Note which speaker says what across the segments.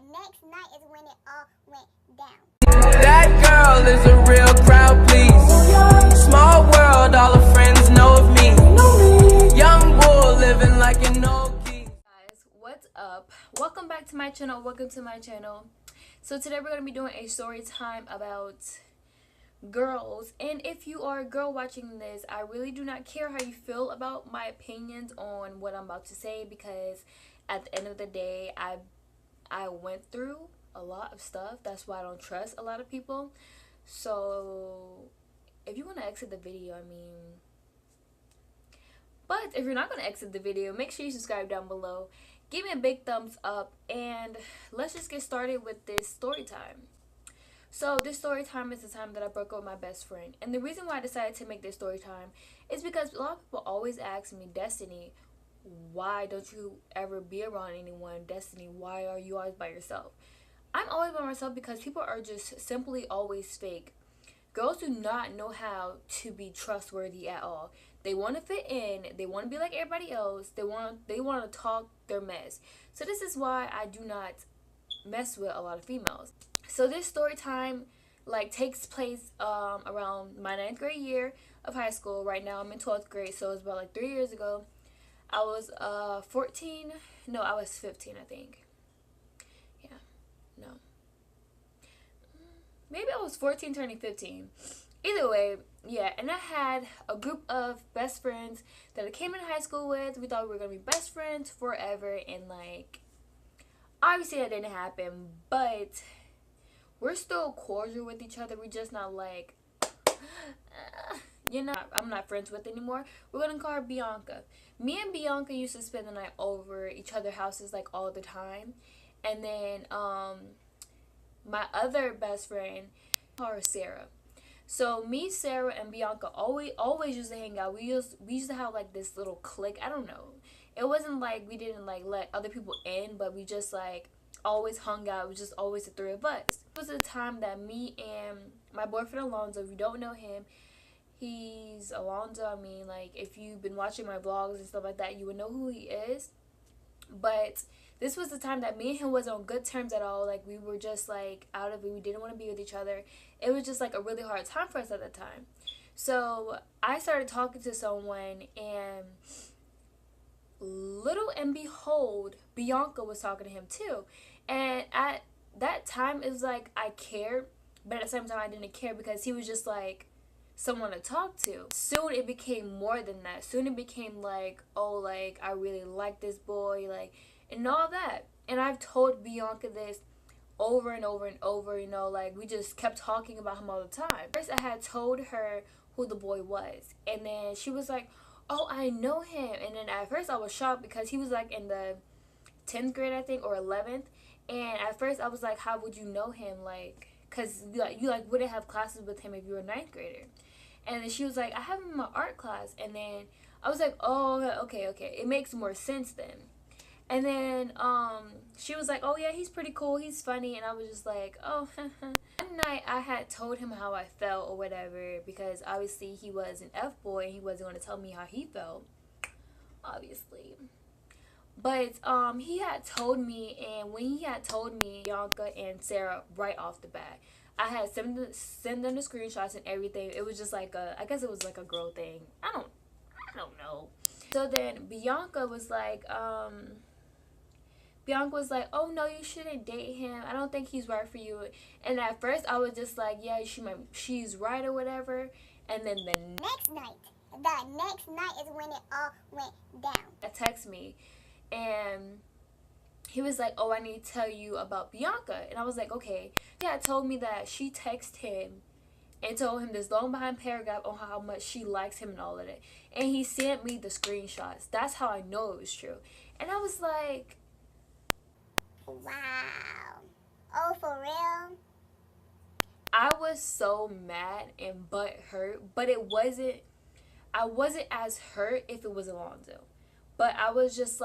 Speaker 1: next night is when it all went down.
Speaker 2: That girl is a real crowd, please. Small world, all her friends know of me. Young bull living like an old king.
Speaker 3: Guys, what's up? Welcome back to my channel. So today we're going to be doing a story time about girls, and if you are a girl watching this, I really do not care how you feel about my opinions on what I'm about to say, because at the end of the day, I went through a lot of stuff. That's why I don't trust a lot of people. So if you want to exit the video, but if you're not going to exit the video, make sure you subscribe down below, give me a big thumbs up, and let's just get started with this story time. So this story time is the time that I broke up with my best friend. And the reason why I decided to make this story time is because a lot of people always ask me, Destiny, why don't you ever be around anyone? Destiny, why are you always by yourself? I'm always by myself because people are just simply always fake. Girls do not know how to be trustworthy at all. They want to fit in. They want to be like everybody else. They want to talk their mess. So this is why I do not mess with a lot of females. So this story time takes place around my 9th grade year of high school. Right now I'm in 12th grade, so it's about 3 years ago. I was 14. No, I was 15, I think. Yeah, no. Maybe I was 14 turning 15. Either way, yeah, and I had a group of best friends that I came in high school with. We thought we were going to be best friends forever, and obviously that didn't happen, but we're still cordial with each other. We're just not I'm not friends with anymore. We're going to call her Bianca. Me and Bianca used to spend the night over each other's houses all the time. And then my other best friend, call her Sarah. So me, Sarah, and Bianca always used to hang out. We used to have this little clique. I don't know. It wasn't we didn't let other people in, but we just always hung out. It was just always the three of us. It was the time that me and my boyfriend Alonzo, if you don't know him, he's Alonzo. If you've been watching my vlogs and stuff like that, you would know who he is. But this was the time that me and him wasn't on good terms at all. We were just out of it. We didn't want to be with each other. It was just a really hard time for us at that time. So I started talking to someone, and little and behold, Bianca was talking to him too. And at that time, it was I cared, but at the same time I didn't care, because he was just someone to talk to. Soon it became more than that. Soon it became oh, I really like this boy, and all that. And I've told Bianca this over and over and over, we just kept talking about him all the time. First I had told her who the boy was, and then she was oh, I know him. And then at first I was shocked, because he was in the 10th grade, I think, or 11th. And at first I was how would you know him? Because you wouldn't have classes with him if you were a 9th grader. And then she was I have him in my art class. And then I was oh, okay, it makes more sense then. And then she was oh yeah, he's pretty cool, he's funny. And I was just oh. One night I had told him how I felt or whatever, because obviously he was an F-boy and he wasn't going to tell me how he felt, obviously. But he had told me, and when he had told me, Bianca and Sarah, right off the bat, I had sent them the screenshots and everything. It was just I guess it was a girl thing. I don't know. So then Bianca was oh no, you shouldn't date him. I don't think he's right for you. And at first I was just yeah, she's right or whatever. And then the next night
Speaker 1: is when it all went down.
Speaker 3: Text me, and he was oh, I need to tell you about Bianca. And I was okay. He had told me that she texted him and told him this long behind paragraph on how much she likes him and all of that. And he sent me the screenshots. That's how I know it was true. And I was
Speaker 1: wow. Oh, for real?
Speaker 3: I was so mad and butthurt, but I wasn't as hurt if it was Alonzo. But I was just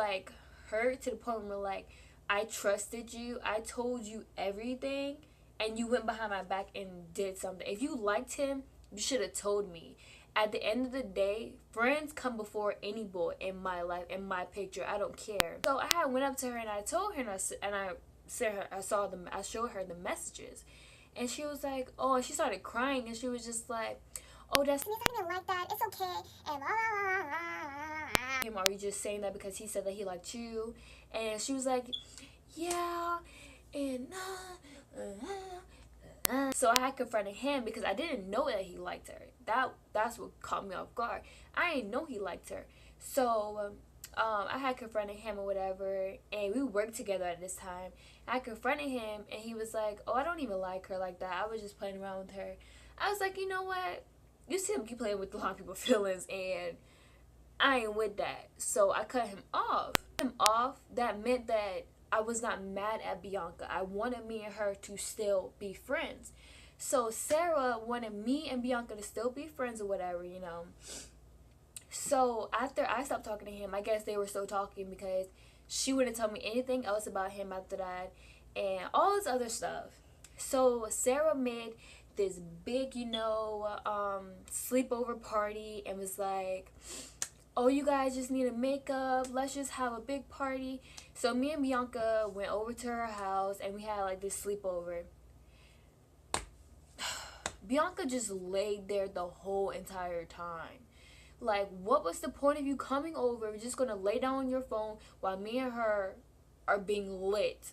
Speaker 3: hurt to the point where I trusted you. I told you everything, and you went behind my back and did something. If you liked him, you should have told me. At the end of the day, friends come before any boy in my life, in my picture. I don't care. So I had went up to her and I told her, and I I showed her the messages, and she was like, oh, and she started crying, and she was just like, oh, that's
Speaker 1: Miss, I didn't like that. It's okay. And
Speaker 3: him. Are you just saying that because he said that he liked you? And she was like, yeah, and so I had confronted him because I didn't know that he liked her. That's what caught me off guard. I didn't know he liked her. So I had confronted him or whatever, and we worked together at this time. I confronted him, and he was like, oh, I don't even like her like that. I was just playing around with her. I was like, you know what? You see him keep playing with a lot of people's feelings, and I ain't with that. So I cut him off. That meant that I was not mad at Bianca. I wanted me and her to still be friends. So Sarah wanted me and Bianca to still be friends or whatever, you know. So after I stopped talking to him, I guess they were still talking because she wouldn't tell me anything else about him after that and all this other stuff. So Sarah made this big, you know, sleepover party and was like, oh, you guys just need to make up. Let's just have a big party. So me and Bianca went over to her house and we had like this sleepover. Bianca just laid there the whole entire time. Like, what was the point of you coming over? You're just gonna lay down on your phone while me and her are being lit.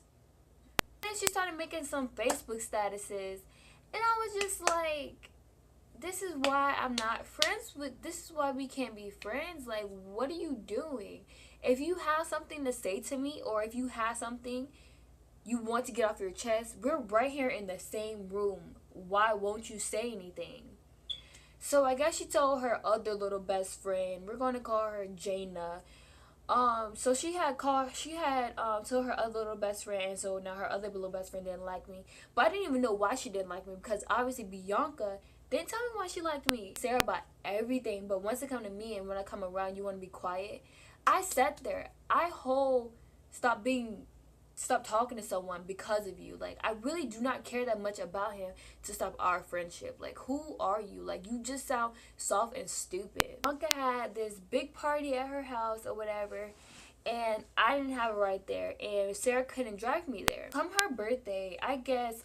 Speaker 3: And she started making some Facebook statuses, and I was just like, this is why I'm not friends with, this is why we can't be friends. Like, what are you doing? If you have something to say to me, or if you have something you want to get off your chest, we're right here in the same room. Why won't you say anything? So I guess she told her other little best friend, we're gonna call her Jaina. So she had told her other little best friend, and so now her other little best friend didn't like me. But I didn't even know why she didn't like me, because obviously Bianca didn't tell me why she liked me. Sarah bought everything, but once it come to me and when I come around, you want to be quiet. I sat there. Stop talking to someone because of you. Like, I really do not care that much about him to stop our friendship. Like, who are you? Like, you just sound soft and stupid. Bianca had this big party at her house or whatever, and I didn't have it right there, and Sarah couldn't drive me there. Come her birthday, I guess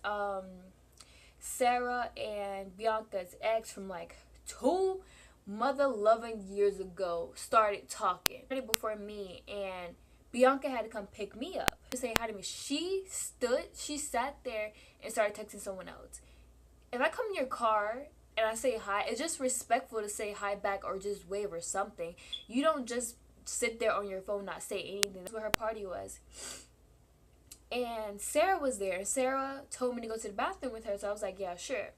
Speaker 3: Sarah and Bianca's ex from like 2 mother-loving years ago started talking. Before me, and Bianca had to come pick me up to say hi to me. She sat there and started texting someone else. If I come in your car and I say hi, it's just respectful to say hi back or just wave or something. You don't just sit there on your phone, not say anything. That's what her party was. And Sarah was there, and Sarah told me to go to the bathroom with her, so I was like, yeah, sure.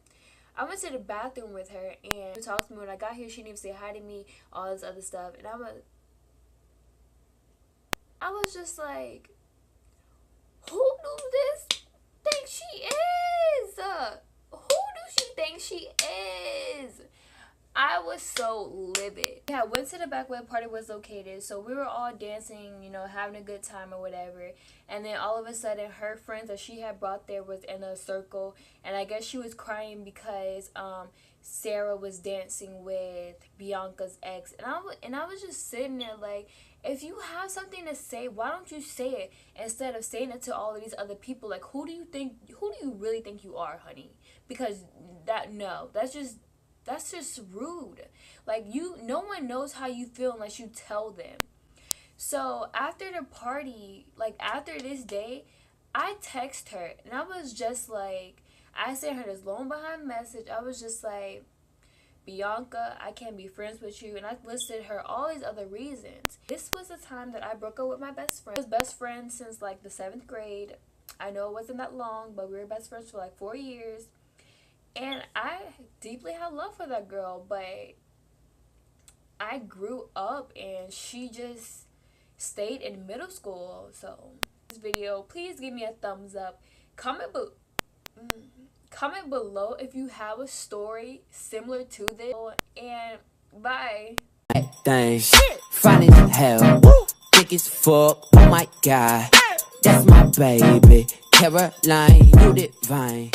Speaker 3: I went to the bathroom with her, and she talked to me. When I got here, she didn't even say hi to me, all this other stuff, and I was just like, who do this think she is? Who do she think she is? I was so livid. Yeah, I went to the back where the party was located, so we were all dancing, you know, having a good time or whatever. And then all of a sudden, her friends that she had brought there was in a circle, and I guess she was crying because Sarah was dancing with Bianca's ex. And I was just sitting there like, if you have something to say, why don't you say it instead of saying it to all of these other people? Like, who do you really think you are, honey? Because that's just rude. Like, no one knows how you feel unless you tell them. So after the party, like after this day, I text her, and I was just like, I sent her this long behind message. I was just like, Bianca, I can't be friends with you, and I listed her all these other reasons. This was the time that I broke up with my best friend. I was best friends since like the 7th grade. I know it wasn't that long, but we were best friends for like 4 years. And I deeply had love for that girl, but I grew up and she just stayed in middle school. So this video, please give me a thumbs up. Comment below if you have a story similar to this. And bye.
Speaker 2: Things fine as hell, thick as fuck. Oh my god, that's my baby. Caroline, you divine.